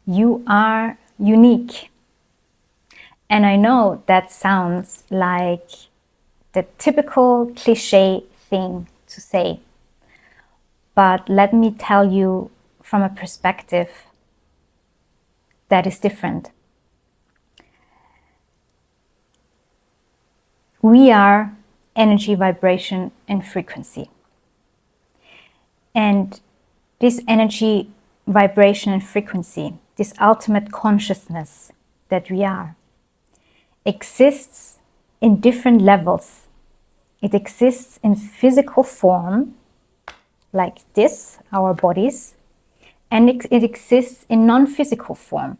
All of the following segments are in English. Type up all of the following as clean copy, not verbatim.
You are unique. And I know that sounds like the typical cliche thing to say. But let me tell you from a perspective that is different. We are energy, vibration, and frequency. And this energy, vibration, and frequency, this ultimate consciousness that we are, exists in different levels. It exists in physical form, like this, our bodies, and it exists in non-physical form,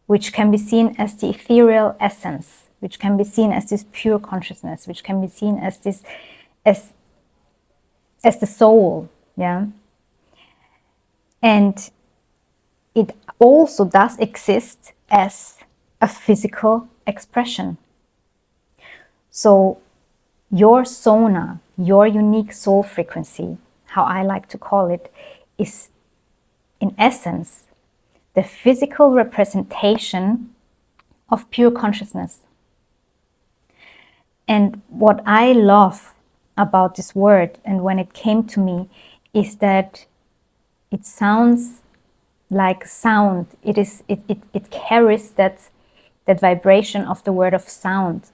which can be seen as the ethereal essence, which can be seen as this pure consciousness, which can be seen as this, as the soul, yeah. And it also does exist as a physical expression. So your SONA, your unique soul frequency, how I like to call it, is in essence the physical representation of pure consciousness. And what I love about this word, and when it came to me, is that it sounds like sound. It carries that vibration of the word of sound.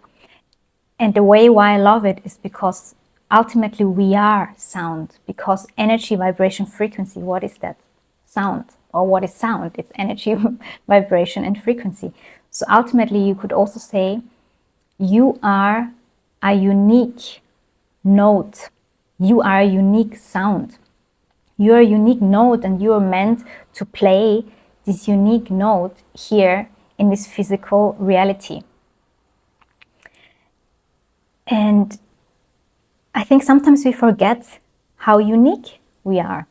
And the way why I love it is because ultimately we are sound, because energy, vibration, frequency, what is that? Sound. Or what is sound? It's energy, vibration, and frequency. So ultimately you could also say you are a unique note. You are a unique sound. You're a unique note, and you are meant to play this unique note here in this physical reality. And I think sometimes we forget how unique we are,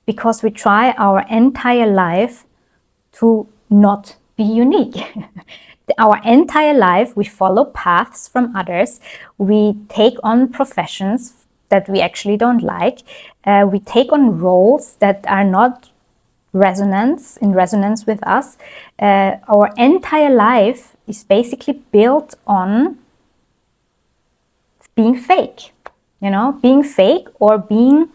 because we try our entire life to not be unique. Our entire life we follow paths from others, we take on professions that we actually don't like, we take on roles that are not in resonance with us. Our entire life is basically built on being fake, being fake or being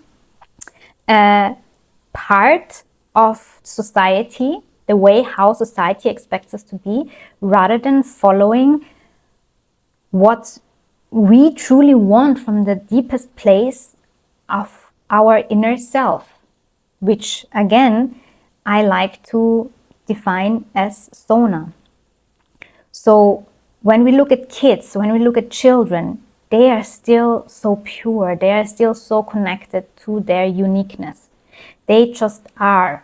part of society, the way how society expects us to be, rather than following what we truly want from the deepest place of our inner self, which again I like to define as SONA. So when we look at kids, when we look at children, they are still so pure, they are still so connected to their uniqueness. They just are.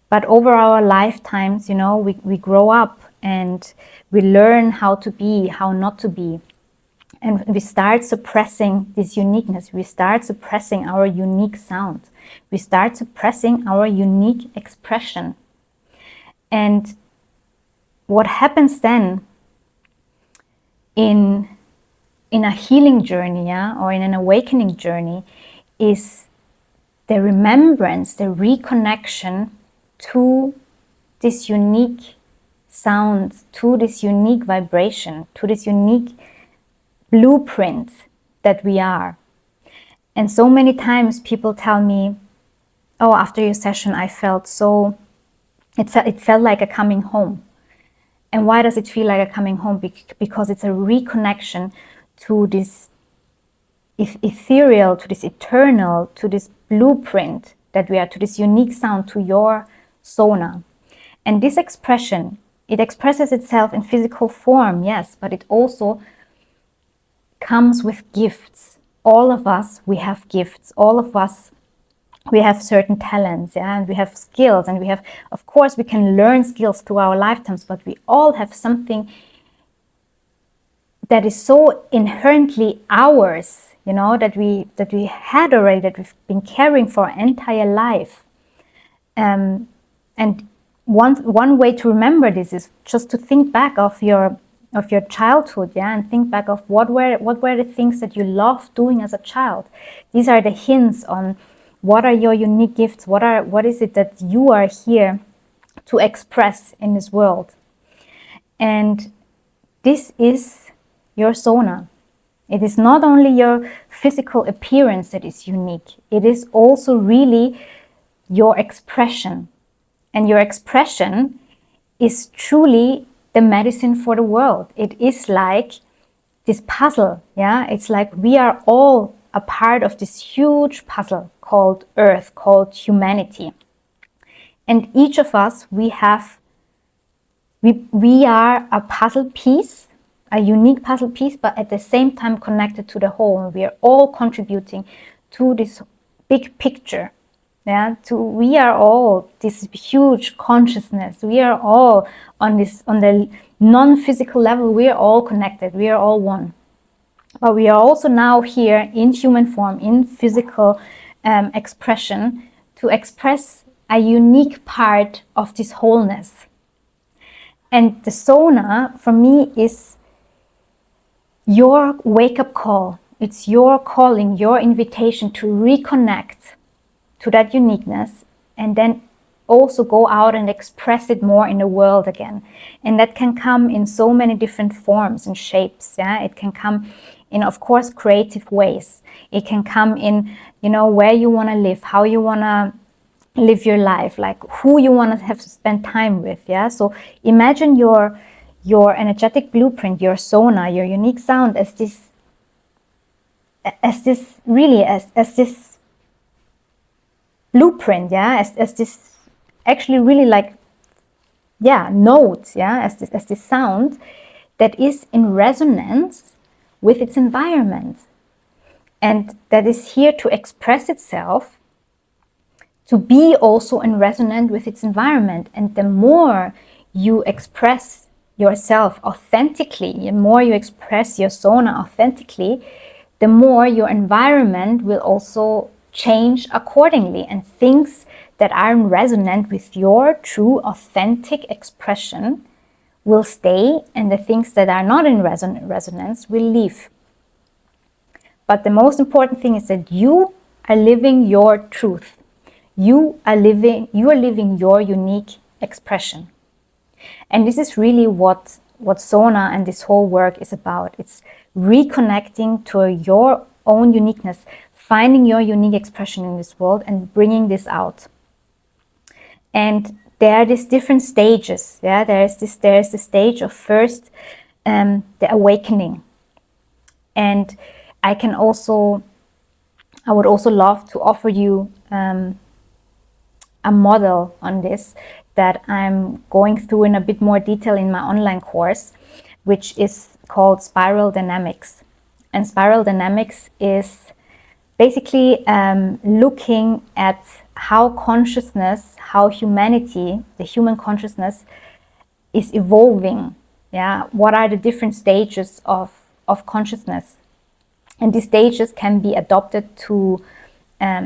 But over our lifetimes, we grow up and we learn how to be, how not to be. And we start suppressing this uniqueness. We start suppressing our unique sound. We start suppressing our unique expression. And what happens then in a healing journey, or in an awakening journey, is the remembrance, the reconnection to this unique sound, to this unique vibration, to this unique blueprint that we are. And so many times people tell me, oh, after your session I felt so, it felt like a coming home. And why does it feel like a coming home? Because it's a reconnection to this ethereal, to this eternal, to this blueprint that we are, to this unique sound, to your SONA. And this expression, it expresses itself in physical form, yes, but it also comes with gifts. All of us, we have gifts. All of us, we have certain talents, and we have skills, and we have, of course, we can learn skills through our lifetimes, but we all have something that is so inherently ours, that we had already, that we've been carrying for our entire life. And one way to remember this is just to think back of your childhood, and think back of what were the things that you loved doing as a child. These are the hints on What are your unique gifts? What is it that you are here to express in this world? And this is your SONA. It is not only your physical appearance that is unique. It is also really your expression. And your expression is truly the medicine for the world. It is like this puzzle, yeah? It's like we are all a part of this huge puzzle called Earth, called humanity. And each of us, we are a puzzle piece, a unique puzzle piece, but at the same time connected to the whole. We are all contributing to this big picture. Yeah, we are all this huge consciousness. We are all on the non-physical level. We are all connected. We are all one. But we are also now here in human form, in physical expression, to express a unique part of this wholeness. And the SONA, for me, is your wake-up call. It's your calling, your invitation to reconnect to that uniqueness, and then also go out and express it more in the world again. And that can come in so many different forms and shapes. Yeah, it can come in, of course, creative ways. It can come in, where you want to live, how you want to live your life, like who you want to have to spend time with. Yeah, so imagine your energetic blueprint, your SONA, your unique sound as this blueprint, yeah, as this actually really note, yeah, as this sound that is in resonance with its environment, and that is here to express itself, to be also in resonance with its environment. And the more you express yourself authentically, the more you express your SONA authentically, the more your environment will also change accordingly, and things that are in resonance with your true authentic expression will stay, and the things that are not in resonance will leave. But the most important thing is that you are living your truth. You are living your unique expression. And this is really what SONA and this whole work is about. It's reconnecting to your own uniqueness, finding your unique expression in this world and bringing this out. And there are these different stages. Yeah, there's the stage of first the awakening. And I would also love to offer you a model on this that I'm going through in a bit more detail in my online course, which is called Spiral Dynamics. And Spiral Dynamics is basically looking at how consciousness, how humanity, the human consciousness is evolving. Yeah, what are the different stages of consciousness? And these stages can be adopted to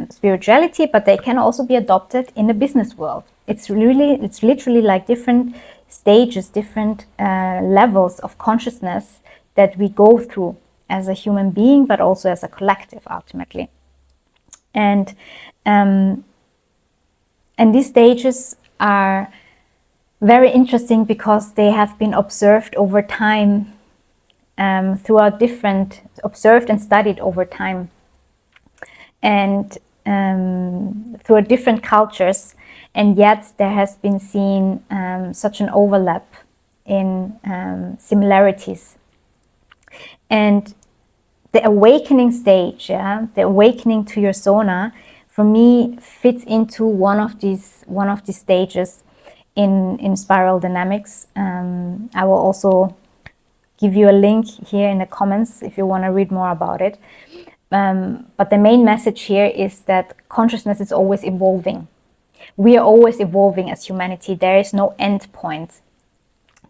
spirituality, but they can also be adopted in the business world. It's literally like different stages, different levels of consciousness that we go through as a human being, but also as a collective ultimately. And these stages are very interesting because they have been observed over time, observed and studied over time, and through different cultures, and yet there has been seen such an overlap in similarities. And the awakening stage, yeah, the awakening to your SONA, for me fits into one of these stages in Spiral Dynamics. I will also give you a link here in the comments if you want to read more about it. But the main message here is that consciousness is always evolving. We are always evolving as humanity. There is no end point.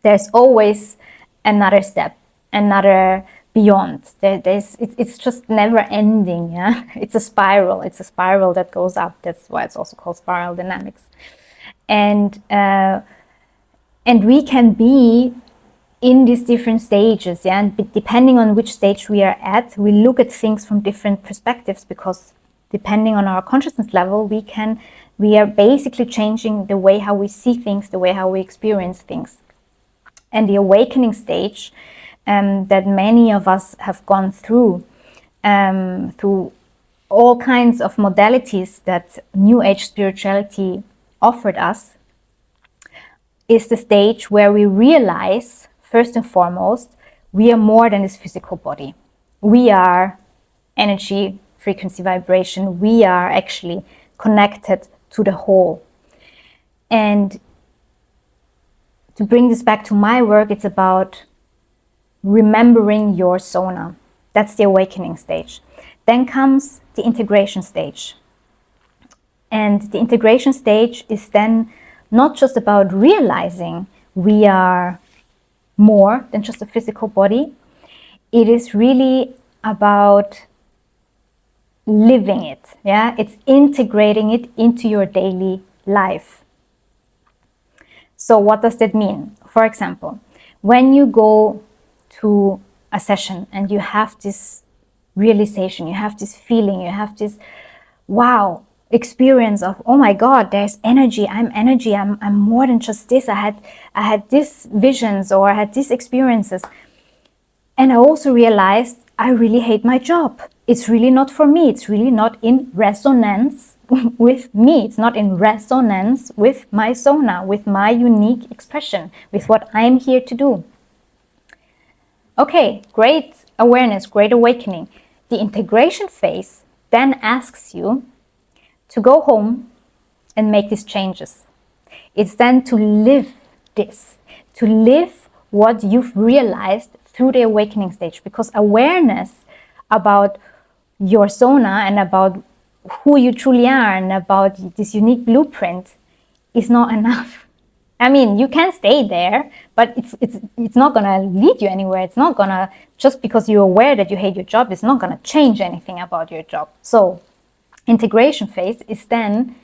There's always another step, another beyond. It's just never ending. Yeah, it's a spiral. It's a spiral that goes up. That's why it's also called Spiral Dynamics. And we can be in these different stages, yeah, and depending on which stage we are at, we look at things from different perspectives, because depending on our consciousness level, we are basically changing the way how we see things, the way how we experience things. And the awakening stage that many of us have gone through all kinds of modalities that New Age spirituality offered us, is the stage where we realize, first and foremost, we are more than this physical body. We are energy, frequency, vibration. We are actually connected to the whole. And to bring this back to my work, it's about remembering your SONA. That's the awakening stage. Then comes the integration stage. And the integration stage is then not just about realizing we are more than just a physical body. It is really about living it. Yeah, it's integrating it into your daily life. So what does that mean? For example, when you go to a session and you have this realization, you have this feeling, you have this wow experience of, oh my God, there's energy, I'm more than just this. I had these visions, or I had these experiences. And I also realized I really hate my job. It's really not for me. It's really not in resonance with me. It's not in resonance with my SONA, with my unique expression, with what I'm here to do. Okay, great awareness, great awakening. The integration phase then asks you to go home and make these changes. It's then to live this, to live what you've realized through the awakening stage, because awareness about your SONA and about who you truly are and about this unique blueprint is not enough. I mean, you can stay there, but it's not gonna lead you anywhere. It's not gonna, just because you're aware that you hate your job, it's not gonna change anything about your job. So integration phase is then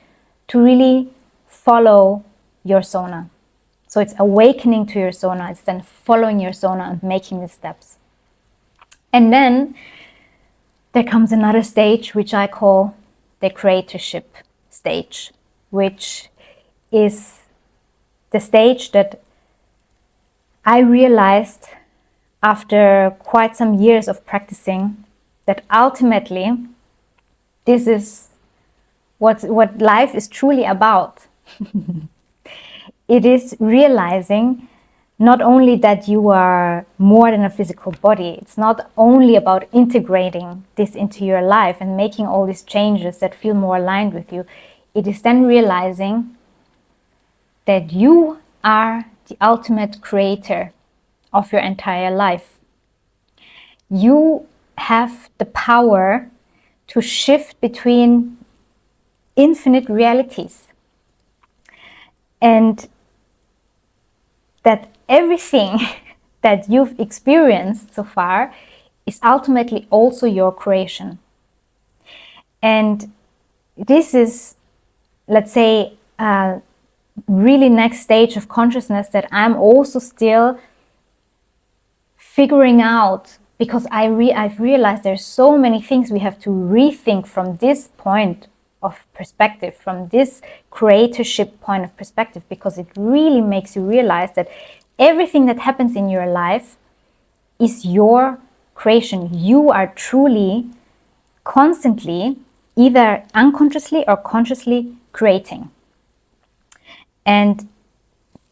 to really follow your SONA. So it's awakening to your SONA. It's then following your SONA and making the steps. And then there comes another stage, which I call the creatorship stage, which is the stage that I realized after quite some years of practicing, that ultimately this is what life is truly about. It is realizing not only that you are more than a physical body. It's not only about integrating this into your life and making all these changes that feel more aligned with you. It is then realizing that you are the ultimate creator of your entire life. You have the power to shift between infinite realities, and that everything that you've experienced so far is ultimately also your creation. And this is, let's say, a really next stage of consciousness that I'm also still figuring out, because I've realized there's so many things we have to rethink from this point of perspective, from this creatorship point of perspective, because it really makes you realize that everything that happens in your life is your creation. You are truly, constantly, either unconsciously or consciously creating. And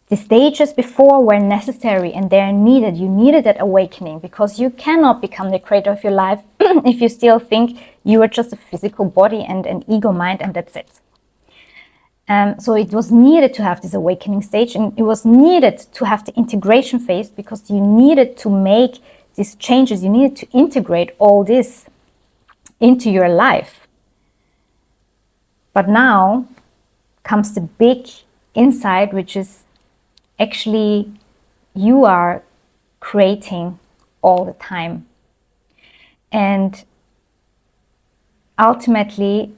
the stages before were necessary and they're needed. You needed that awakening, because you cannot become the creator of your life if you still think you are just a physical body and an ego mind and that's it. So it was needed to have this awakening stage, and it was needed to have the integration phase, because you needed to make these changes. You needed to integrate all this into your life. But now comes the big insight, which is actually you are creating all the time. And ultimately,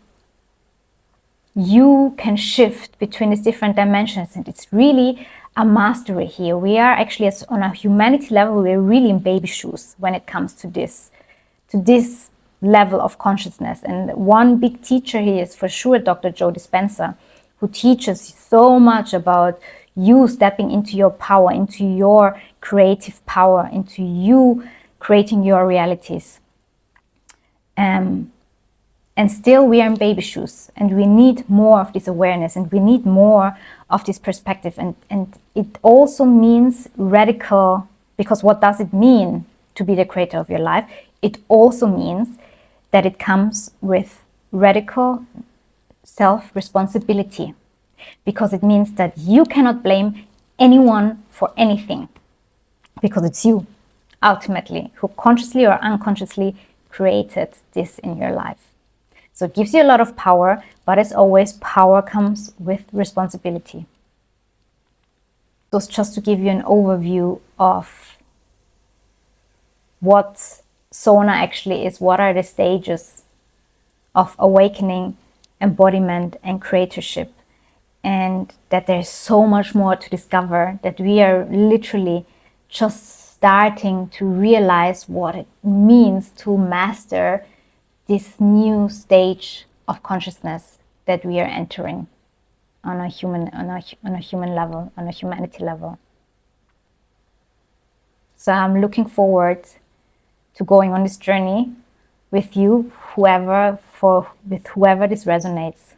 you can shift between these different dimensions, and it's really a mastery here. We are actually, on a humanity level, we're really in baby shoes when it comes to this level of consciousness. And one big teacher here is for sure Dr. Joe Dispenza, who teaches so much about you stepping into your power, into your creative power, into you creating your realities. And still we are in baby shoes, and we need more of this awareness, and we need more of this perspective. And it also means radical, because what does it mean to be the creator of your life? It also means that it comes with radical self-responsibility, because it means that you cannot blame anyone for anything, because it's you ultimately who consciously or unconsciously created this in your life. So it gives you a lot of power, but as always, power comes with responsibility. So it's just to give you an overview of what SONA actually is, what are the stages of awakening, embodiment, and creatorship, and that there's so much more to discover, that we are literally just starting to realize what it means to master this new stage of consciousness that we are entering on a human level, on a humanity level. So I'm looking forward to going on this journey with you, with whoever this resonates.